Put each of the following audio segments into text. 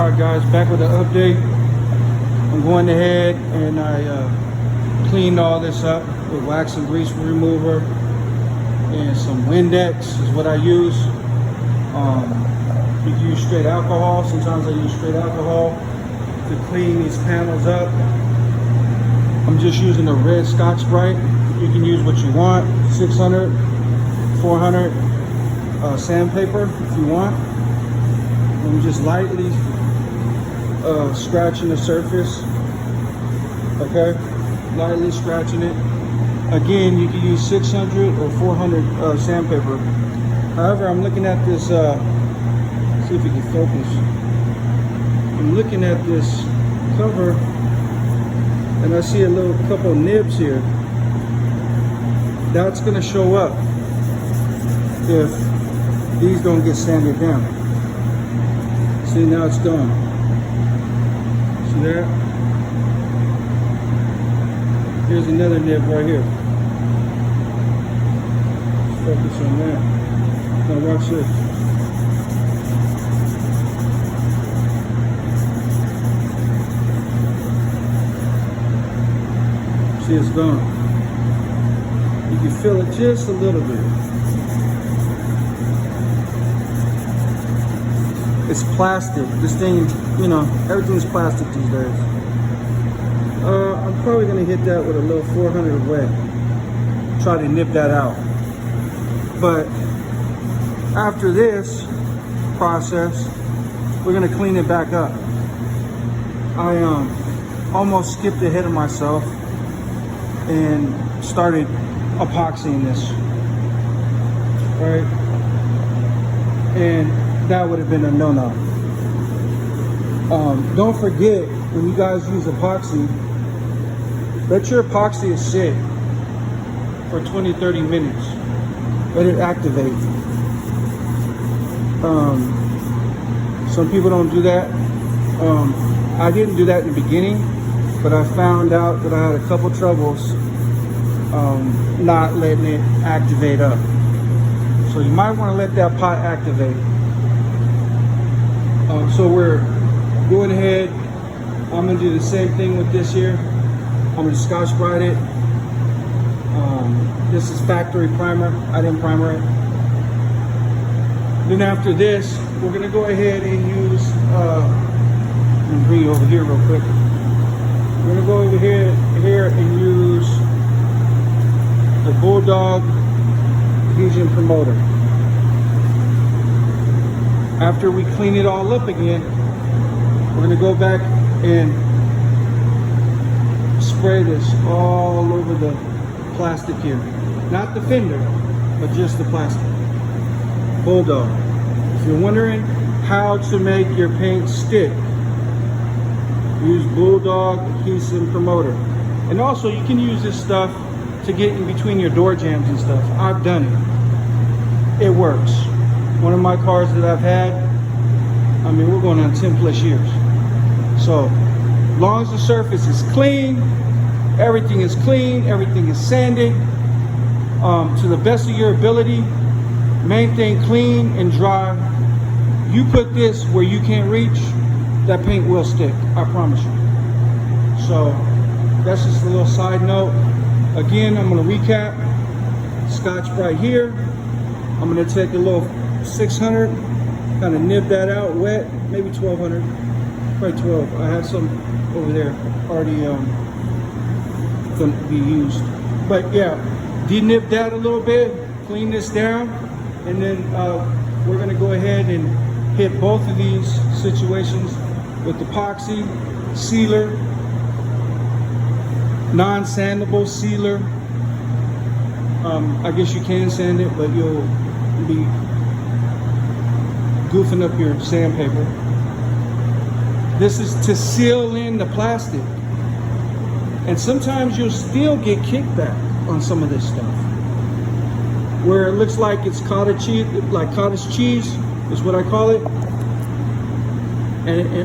Alright guys, back with an update. I'm going ahead and I cleaned all this up with wax and grease remover and some Windex is what I use. You can use straight alcohol. Sometimes I use straight alcohol to clean these panels up. I'm just using a red Scotch-Brite. You can use what you want, 600, 400 sandpaper if you want. I'm just lightly scratching the surface, okay? Lightly scratching it. Again, you can use 600 or 400 sandpaper. However, I'm looking at this, see if you can focus. I'm looking at this cover and I see a little couple nibs here. That's gonna show up if these don't get sanded down. See, now it's gone. See that? Here's another nib right here. Let's focus on that. Now watch this. See, it's gone. You can feel it just a little bit. It's plastic. This thing, you know, everything's plastic these days. I'm probably gonna hit that with a little 400 wet. Try to nip that out. But after this process, we're gonna clean it back up. I almost skipped ahead of myself and started epoxying this, right? And that would have been a no-no. Don't forget, when you guys use epoxy, let your epoxy sit for 20-30 minutes. Let it activate. Some people don't do that. I didn't do that in the beginning, but I found out that I had a couple troubles not letting it activate up. So you might want to let that pot activate. So we're going ahead. I'm going to do the same thing with this here. I'm going to Scotch-Brite it. This is factory primer. I didn't primer it. Then after this, we're going to go ahead and use, let me bring you over here real quick. We're going to go over here and use the Bulldog Adhesion Promoter. After we clean it all up again, we're going to go back and spray this all over the plastic here. Not the fender, but just the plastic. Bulldog. If you're wondering how to make your paint stick, use Bulldog Adhesion Promoter. And also you can use this stuff to get in between your door jambs and stuff. I've done it. It works. One of my cars that I've had, I mean, we're going on 10 plus years. So, as long as the surface is clean, everything is clean, everything is sanded, to the best of your ability, main thing, clean and dry. You put this where you can't reach, that paint will stick, I promise you. So, that's just a little side note. Again, I'm gonna recap. Scotch-Brite here. I'm gonna take a little 600, kind of nib that out wet, maybe 1200, probably 12. I have some over there already gonna be used. But yeah, denib that a little bit, clean this down, and then we're gonna go ahead and hit both of these situations with epoxy, sealer, non-sandable sealer. I guess you can sand it, but you'll be goofing up your sandpaper. This is to seal in the plastic. And sometimes you'll still get kickback on some of this stuff. Where it looks like it's cottage cheese, like cottage cheese is what I call it.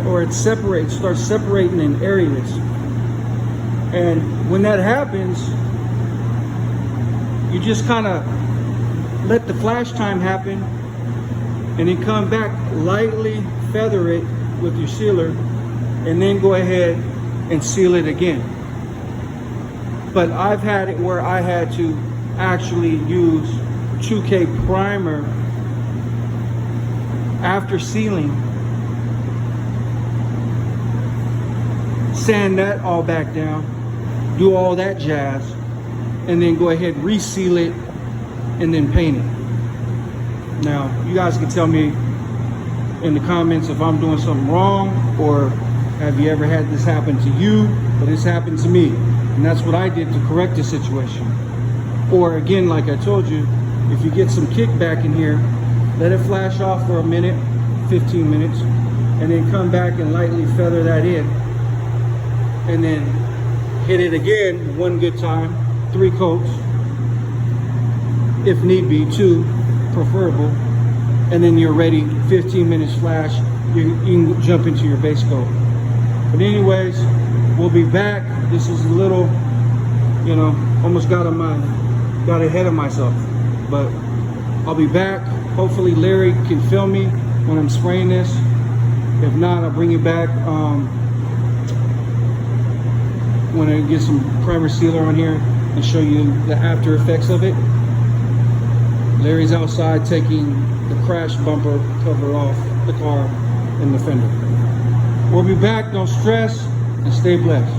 Or it separates, starts separating in areas. And when that happens, you just kind of let the flash time happen and then come back, lightly feather it with your sealer and then go ahead and seal it again. But I've had it where I had to actually use 2K primer after sealing, sand that all back down, do all that jazz, and then go ahead, reseal it, and then paint it. Now, you guys can tell me in the comments if I'm doing something wrong, or have you ever had this happen to you? But it's happened to me, and that's what I did to correct the situation. Or again, like I told you, if you get some kickback in here, let it flash off for a minute, 15 minutes, and then come back and lightly feather that in, and then hit it again one good time, 3 coats, if need be, 2 preferable, and then you're ready. 15 minutes flash, you can jump into your base coat. But anyways, we'll be back. This is a little, you know, almost got ahead of myself, but I'll be back. Hopefully Larry can film me when I'm spraying this. If not, I'll bring it back when I get some primer sealer on here and show you the after effects of it. Larry's outside taking the crash bumper cover off the car and the fender. We'll be back, don't stress, and stay blessed.